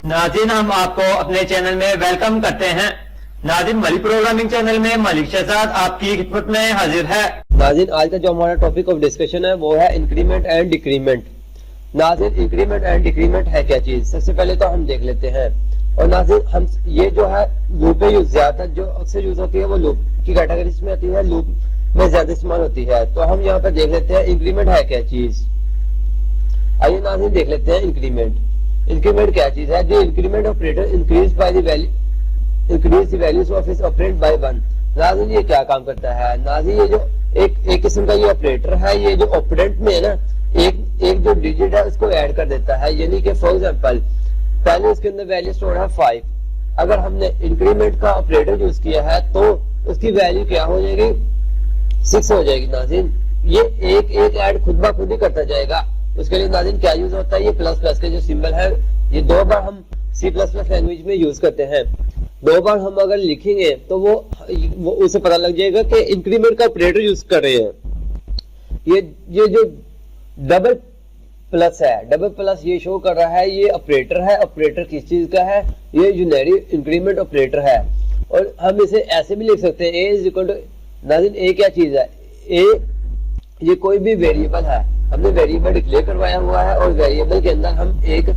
नाज़रीन, हम आपको अपने चैनल में वेलकम करते हैं। नाज़रीन, मलिक प्रोग्रामिंग चैनल में मलिक शहजाद आपकी खिदमत में हाजिर है। नाज़रीन, आज का जो हमारा टॉपिक ऑफ डिस्कशन है वो है इंक्रीमेंट एंड डिक्रीमेंट। नाज़रीन, इंक्रीमेंट एंड डिक्रीमेंट है क्या चीज, सबसे पहले तो हम देख लेते हैं। और नाज़रीन, हम ये जो है लूप पे यूज, ज्यादातर जो अक्सर यूज होती है वो लूप की कैटेगरीज में आती है, लूप में ज्यादा इस्तेमाल होती है। तो हम यहाँ पे देख लेते हैं इंक्रीमेंट है क्या चीज। आइए नाज़रीन देख लेते हैं इंक्रीमेंट। इंक्रीमेंट क्या चीज है? The increment operator increase by the value, increase the values of its operand by 1। नाज़रीन, ये क्या काम करता है? नाज़रीन, ये जो एक किस्म का ये ऑपरेटर है, ये जो ऑपरेंट में है ना, एक जो डिजिट है उसको ऐड कर देता है। यानी कि फॉर एग्जांपल पहले इसके अंदर वैल्यू स्टोर है 5, अगर हमने इंक्रीमेंट का ऑपरेटर यूज किया है तो उसकी वैल्यू क्या हो जाएगी? 6 हो जाएगी। नाज़रीन, ये एक ऐड खुद ब खुद ही करता जाएगा। उसके लिए नाज़रीन क्या यूज होता है? ये प्लस प्लस के जो सिंबल है, ये 2 बार हम C++ लैंग्वेज में यूज करते हैं। 2 बार हम अगर लिखेंगे तो वो उसे पता लग जाएगा कि इंक्रीमेंट का ऑपरेटर यूज कर रहे हैं। ये जो डबल प्लस है, डबल प्लस ये शो कर रहा है, ये ऑपरेटर है। ऑपरेटर किस चीज का है? ये यूनरी इंक्रीमेंट ऑपरेटर है। और हम इसे ऐसे भी लिख सकते हैं, ए इज इक्वल टू, नाज़रीन ए क्या चीज है? ए ये कोई भी वेरिएबल है, हमने वेरिएबल डिक्लेयर करवाया हुआ है और वेरिएबल के अंदर हम एक,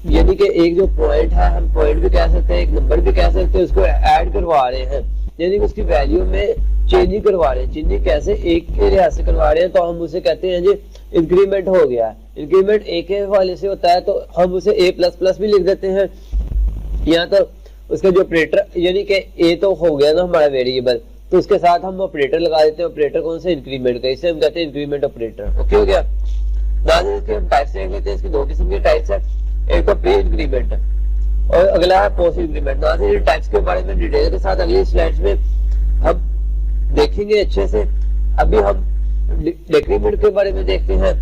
यानी कि एक जो पॉइंट है, हम पॉइंट भी कह सकते हैं, एक नंबर भी कह सकते हैं, उसको ऐड करवा रहे हैं, यानी कि उसकी वैल्यू में चेंजिंग करवा रहे हैं। चेंजिंग कैसे? एक के लिहाज से करवा रहे हैं, तो हम उसे कहते हैं जी इंक्रीमेंट हो गया। इंक्रीमेंट ए के हवाले से होता है तो हम उसे A++ भी लिख देते हैं। यहाँ तो उसका जो ऑपरेटर, यानी कि ए तो हो गया ना हमारा वेरिएबल, तो उसके साथ हम ऑपरेटर लगा देते हैं। ऑपरेटर कौन से? इंक्रीमेंट का, इसे हम कहते हैं इंक्रीमेंट ऑपरेटर। ओके हो गया। नाज़रीन, इसके हम टाइप्स देख लेते हैं। इसकी 2 किस्म के टाइप्स है, एक तो प्री इंक्रीमेंट और अगला है पोस्ट इंक्रीमेंट। नाज़रीन, टाइप्स के बारे में डिटेल के साथ अगली स्लाइड्स में हम देखेंगे अच्छे से। अभी हम डिक्रीमेंट के बारे में देखते हैं।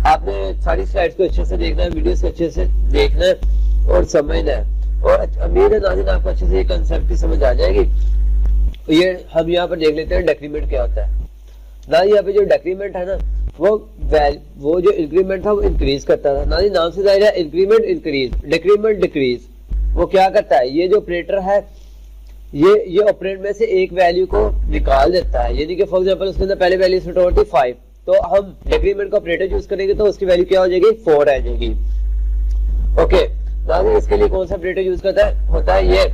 आपने सारी स्लाइड्स को अच्छे से देखना है, वीडियोस को अच्छे से देखना है और समझना है। और उम्मीद है नाज़रीन आपको अच्छे से ये कंसेप्ट की समझ आ जाएगी। ये हम यहाँ पर देख लेते हैं डिक्रीमेंट क्या होता है। ना यहाँ पे जो डिक्रीमेंट है ना, वो जो इंक्रीमेंट था वो इंक्रीज करता था। ना नाम से जाहिर है, इंक्रीमेंट इंक्रीज, डिक्रीमेंट डिक्रीज। वो क्या करता है? ये जो ऑपरेटर है, ये ऑपरेंड में से एक वैल्यू को निकाल देता है। यानी कि फॉर एग्जांपल उसके अंदर पहले वैल्यू स्टोर थी 5, तो हम डिक्रीमेंट का ऑपरेटर यूज करेंगे तो उसकी वैल्यू क्या हो जाएगी? 4 आ जाएगी। ओके, नाज़रीन, इसके लिए कौन सा ऑपरेटर यूज करता है? होता है ये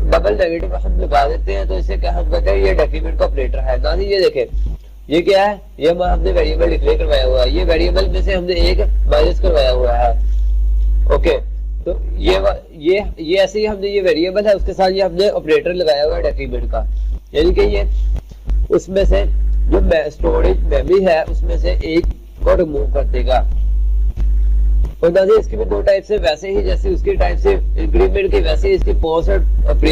डबल नेगेटिव हम लगा देते हैं, तो इसे क्या हम कहते हैं? ये डिक्रीमेंट का ऑपरेटर है। नाज़रीन, ये देखें, ये क्या है? ये हमने वेरिएबल डिक्लेयर करवाया हुआ है। ये वेरिएबल में से हमने एक माइनस करवाया हुआ है। ओके, तो ये ऐसे ही हमने ये वेरिएबल है, उसके साथ ये हमने ऑपरेटर लगाया हुआ है डिक्रीमेंट का। यानी कि ये उसमें से जो स्टोरेज मेमोरी है उसमें से एक को रिमूव कर देगा। और नाज़रीन, इसकी भी 2 टाइप से, वैसे ही जैसे उसकी टाइप से इंक्रीमेंट की, वैसे ही इसकी पोस्ट और प्री।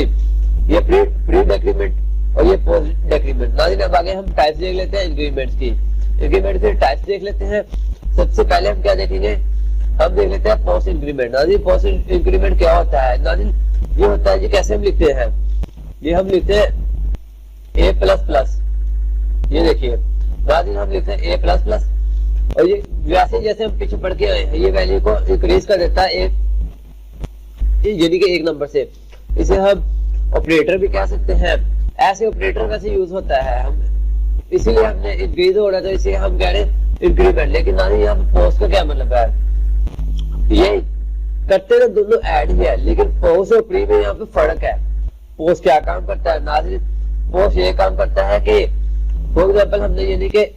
ये प्री डिक्रीमेंट और ये पोस्ट डिक्रीमेंट। नाज़रीन, अब आगे हम टाइप्स देख लेते हैं इंक्रीमेंट्स की। इंक्रीमेंट के टाइप्स देख लेते हैं। सबसे पहले हम क्या देखेंगे? हम देख लेते हैं पोस्ट इंक्रीमेंट। नाज़रीन, पोस्ट इंक्रीमेंट क्या होता है? नाज़रीन, ये होता है, ये कैसे हम लिखते हैं? ये हम लिखते हैं A++। ये देखिए नाज़रीन, हम लिखते हैं A++, और ये वैसे जैसे हम पीछे पढ़ के आए हैं, ये वैल्यू को इंक्रीज कर देता है यानी कि एक नंबर से। इसे हम ऑपरेटर भी कह सकते हैं। ऐसे ऑपरेटर वैसे यूज होता है, हम इसीलिए हमने इंक्रीज हो रहा था, इसे हम कह रहे हैं इंक्रीमेंट। लेकिन नाज़रीन, यहाँ पोस्ट का क्या मतलब है? ये करते तो दोनों ऐड ही है, लेकिन पोस्ट और प्री में यहाँ पे फर्क है। पोस्ट क्या काम करता है? नाज़रीन, पोस्ट ये काम करता है कि फॉर एग्जांपल हमने, यानी कि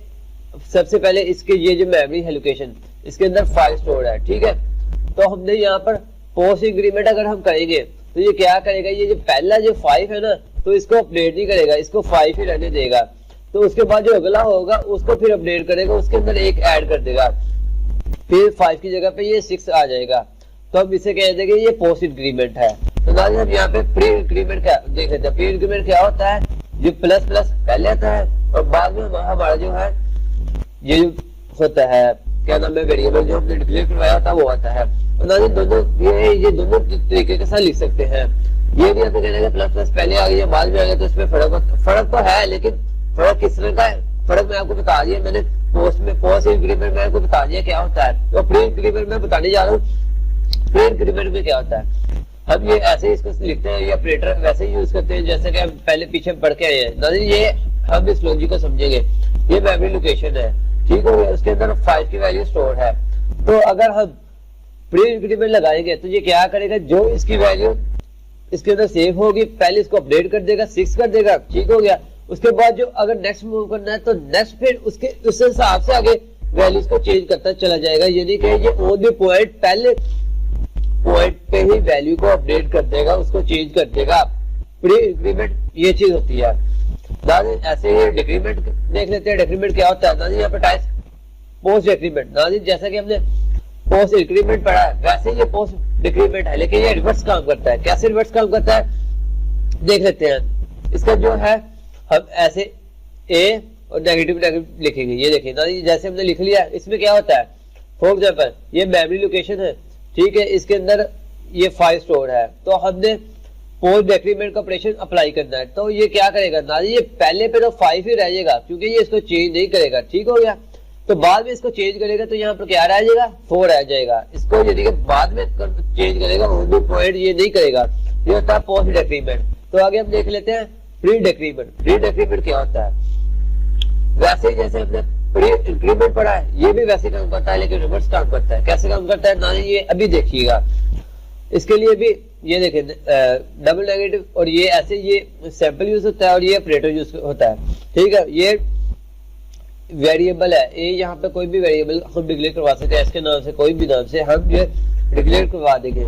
सबसे पहले इसके ये जो मेमोरी है लोकेशन, इसके अंदर 5 स्टोर है, ठीक है। तो हमने यहाँ पर पोस्ट इंक्रीमेंट अगर हम करेंगे तो ये क्या करेगा? ये जो पहला जो 5 है ना, तो इसको अपडेट नहीं करेगा, इसको 5 ही रहने देगा। तो उसके बाद जो अगला होगा उसको फिर अपडेट करेगा, उसके अंदर एक ऐड कर देगा, फिर 5 की जगह पे ये 6 आ जाएगा। तो हम इसे कह देंगे ये पोस्ट इंक्रीमेंट है। तो नाज़रीन, हम यहाँ पे प्री इंक्रीमेंट क्या देख लेते हैं। प्री इंक्रीमेंट क्या होता है? जो प्लस प्लस पहले आता है और बाद में हमारा जो है ये जो होता है, क्या नाम है, वेरिएबल जो हमने डिक्लेयर करवाया था वो आता है। नाज़रीन, दोनों ये दोनों तरीके के साथ लिख सकते हैं। ये भी आपको कहना है प्लस प्लस पहले आ गई या बाद में आ गया, तो इसमें फर्क तो है, लेकिन फर्क किस तरह का है, फर्क मैं आपको बता दिया मैंने पोस्ट इंक्रीमेंट में आपको बता दिया क्या होता है। तो प्री इंक्रीमेंट में बताने जा रहा हूँ प्री इंक्रीमेंट में क्या होता है। हम ये ऐसे ही इसको लिखते हैं, ये ऑपरेटर वैसे ही यूज करते हैं जैसे कि हम पहले पीछे पढ़ के आए हैं। नाज़रीन ये हम इस लॉजिक को समझेंगे। ये मेमोरी लोकेशन है, ठीक हो गया, उसके अंदर 5 की वैल्यू स्टोर है। तो अगर हम प्री इंक्रीमेंट लगाएंगे तो ये क्या करेगा, जो इसकी वैल्यू इसके अंदर सेव होगी पहले इसको अपडेट कर देगा, 6 कर देगा, ठीक हो गया। उसके बाद जो अगर नेक्स्ट मूव करना है तो नेक्स्ट फिर उसके उस हिसाब से आगे वैल्यूज को चेंज करता चला जाएगा। यानी कि ये ऑन द पॉइंट पहले पॉइंट पे ही वैल्यू को अपडेट कर देगा, उसको चेंज कर देगा। प्री इंक्रीमेंट ये चीज होती है। नाज़रीन ऐसे ही डिक्रीमेंट देख लेते हैं। डिक्रीमेंट क्या होता है नाज़रीन, यहाँ पे टाइप पोस्ट डिक्रीमेंट। नाज़रीन जैसा कि हमने पोस्ट इंक्रीमेंट पढ़ा है वैसे ये पोस्ट डिक्रीमेंट है, लेकिन ये रिवर्स काम करता है। कैसे रिवर्स काम करता है देख लेते हैं। इसका जो है हम ऐसे ए और नेगेटिव लिखेंगे। ये देखिए नाज़रीन जैसे हमने लिख लिया, इसमें क्या होता है, फॉर एग्जाम्पल ये मेमोरी लोकेशन है, ठीक है, इसके अंदर ये 5 स्टोर है। तो हमने पोस्ट डिक्रीमेंट का ऑपरेशन अप्लाई करना है। तो ये क्या करेगा नाज़रीन, ये पहले पे तो 5 ही रह जाएगा क्योंकि ये इसको चेंज नहीं करेगा, ठीक हो गया। तो बाद में इसको चेंज करेगा तो यहाँ पर क्या रह जाएगा, 4 रह जाएगा। इसको यदि बाद में चेंज करेगा ऑन पॉइंट ये नहीं करेगा। ये होता है पोस्ट डिक्रीमेंट। तो आगे हम देख लेते हैं प्री डिक्रीमेंट। प्री डिक्रीमेंट क्या होता है, वैसे जैसे हमने प्री इंक्रीमेंट पढ़ा है ये भी वैसे काम करता है, लेकिन रिवर्स काम करता है। कैसे काम करता है नाज़रीन ये अभी देखिएगा। इसके लिए भी ये देखें डबल नेगेटिव और ये ऐसे ये सैंपल यूज होता है और ये ऑपरेटर यूज होता है, ठीक है। ये वेरिएबल है, ये यहाँ पे कोई भी वेरिएबल हम डिक्लेयर करवा सकते हैं, इसके नाम से कोई भी नाम से हम ये डिक्लेयर करवा देंगे।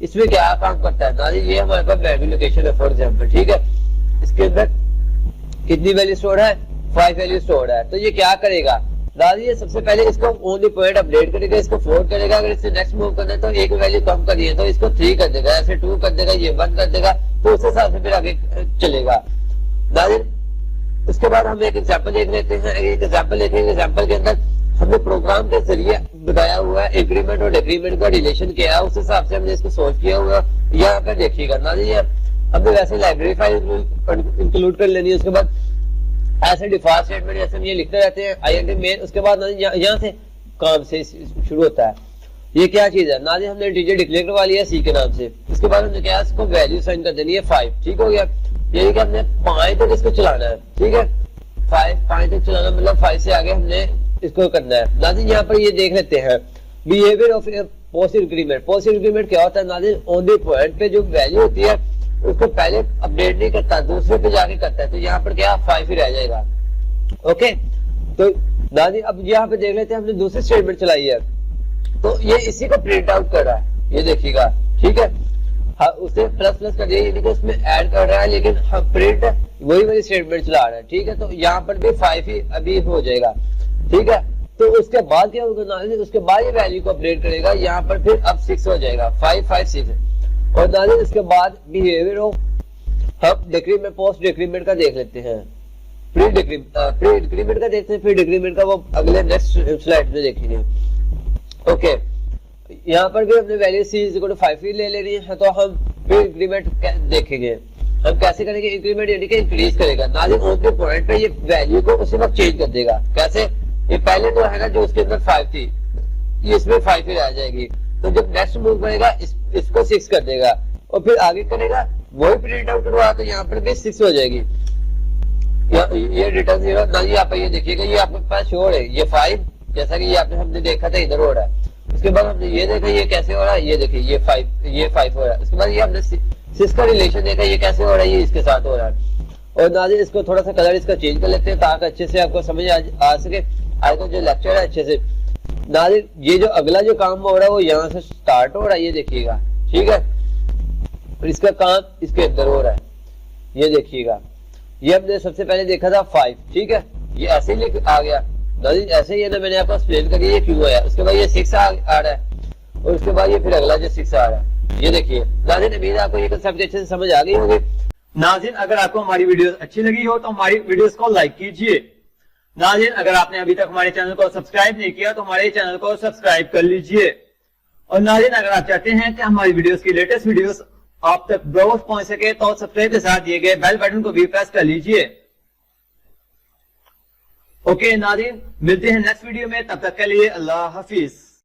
इसमें क्या काम करता है नाज़रीन, ये हमारे पास मेमोरी लोकेशन है फॉर एग्जाम्पल, ठीक है। इसके अंदर कितनी वैल्यू स्टोर है, 5 वैल्यू स्टोर है। तो ये क्या करेगा नाज़रीन, ये सबसे पहले इसको ऑन द पॉइंट अपडेट करेगा, इसको 4 करेगा। अगर इससे नेक्स्ट मूव करना है तो एक वैल्यू कम करिए तो इसको 3 कर देगा, ऐसे 2 कर देगा, ये 1 कर देगा। तो उस हिसाब से फिर आगे चलेगा नाज़रीन। उसके बाद हम एक एग्जाम्पल देख लेते हैं। एक एग्जाम्पल देखेंगे, एग्जाम्पल के अंदर हमने प्रोग्राम के जरिए बताया हुआ है इंक्रीमेंट और डिक्रीमेंट का रिलेशन क्या है, उस हिसाब से हमने इसको सोल्व किया हुआ है। यहाँ पर देखिएगा नाज़रीन हमने वैसे लाइब्रेरी फाइल इंक्लूड कर लेनी है। उसके बाद ऐसे डिफॉल्ट स्टेटमेंट जैसे हम ये लिखते रहते हैं INT मेन। उसके बाद यहाँ से काम से शुरू होता है। ये क्या चीज है नाज़रीन, हमने इंटीजर डिक्लेयर करवा लिया सी के नाम से। उसके बाद हमने क्या इसको वैल्यू साइन कर देनी है 5, ठीक हो गया। यही कि हमने 5 तक इसको चलाना है, ठीक है। 5 तक चलाना मतलब 5 से आगे हमने इसको करना है नाज़रीन। यहाँ पर ये देख लेते हैं behaviour of post increment. Post increment क्या होता है नाज़रीन, ऑन द पॉइंट पे जो वैल्यू होती है उसको पहले अपडेट नहीं करता, दूसरे पे जाके करता है। तो यहाँ पर क्या 5 ही रह जाएगा, ओके। तो नाज़रीन अब यहाँ पे देख लेते हैं, हमने दूसरी स्टेटमेंट चलाई है तो ये इसी को प्रिंट आउट कर रहा है, ये देखिएगा, ठीक है। हाँ, उसे प्लस प्लस कर दिया यानी कि उसमें ऐड कर रहा है, लेकिन हम प्रिंट वही वाली स्टेटमेंट चला रहा है, ठीक है। तो यहाँ पर भी 5 ही अभी हो जाएगा, ठीक है। तो उसके बाद क्या होगा नाज़रीन, उसके बाद ये वैल्यू को अपडेट करेगा, यहाँ पर फिर अब 6 हो जाएगा, 5 5 6। और नाज़रीन इसके बाद बिहेवियर ऑफ हम डिक्रीमेंट पोस्ट डिक्रीमेंट का देख लेते हैं। प्री इंक्रीमेंट का देखते हैं, फिर डिक्रीमेंट का वो अगले नेक्स्ट स्लाइड में देखेंगे, ओके। यहाँ पर भी हमने वैल्यू C = 5 ही ले लेनी है। तो हम प्री इंक्रीमेंट देखेंगे, हम कैसे करेंगे। इंक्रीमेंट यानी कि इंक्रीज करेगा नाज़रीन ऑन द पॉइंट पे, ये वैल्यू को उसी वक्त चेंज कर देगा। कैसे, ये पहले जो है ना जो उसके अंदर 5 थी ये इसमें 5 ही रह जाएगी। तो जब नेक्स्ट मूव करेगा इसको 6 कर देगा और फिर आगे करेगा वही प्रिंट आउट करवा, तो यहाँ पर भी 6 हो जाएगी। ये रिटर्न 0 ना, यहाँ पर ये देखिएगा ये आपके पास शो है ये 5, जैसा कि ये आपने हमने देखा था इधर हो रहा है। उसके बाद हमने ये देखा ये कैसे हो रहा है, ये देखिए ये 5 हो रहा है। उसके बाद ये हमने 6 का रिलेशन देखा, ये कैसे हो रहा है, ये इसके साथ हो रहा है। और नाज़रीन इसको थोड़ा सा कलर इसका चेंज कर लेते हैं ताकि अच्छे से आपको समझ आ सके। आज का जो लेक्चर है अच्छे से नाज़रीन, ये जो अगला जो काम हो रहा है वो यहाँ से स्टार्ट हो रहा है, ये देखिएगा, ठीक है। और इसका काम इसके अंदर हो रहा है, ये देखिएगा। ये हमने सबसे पहले देखा था 5, ठीक है, ये ऐसे ही आ गया नाज़रीन, ऐसे ही है ना, मैंने आपको एक्सप्लेन करिए ये क्यों आया। उसके बाद ये 6 आ रहा है और उसके बाद ये फिर अगला जो 6 आ रहा है, ये देखिए नाज़रीन। उम्मीद है आपको ये कंसेप्ट अच्छे से समझ आ गई होगी। नाज़रीन अगर आपको हमारी वीडियोस अच्छी लगी हो तो हमारी वीडियोस को लाइक कीजिए। नाज़रीन अगर आपने अभी तक हमारे चैनल को सब्सक्राइब नहीं किया तो हमारे चैनल को सब्सक्राइब कर लीजिए। और नाज़रीन अगर आप चाहते हैं कि हमारी वीडियोस की लेटेस्ट वीडियोस आप तक ब्राउज पहुंच सके तो सब्सक्राइब के साथ दिए गए बेल बटन को भी प्रेस कर लीजिए। ओके नाज़रीन, मिलते हैं नेक्स्ट वीडियो में, तब तक के लिए अल्लाह हाफिज।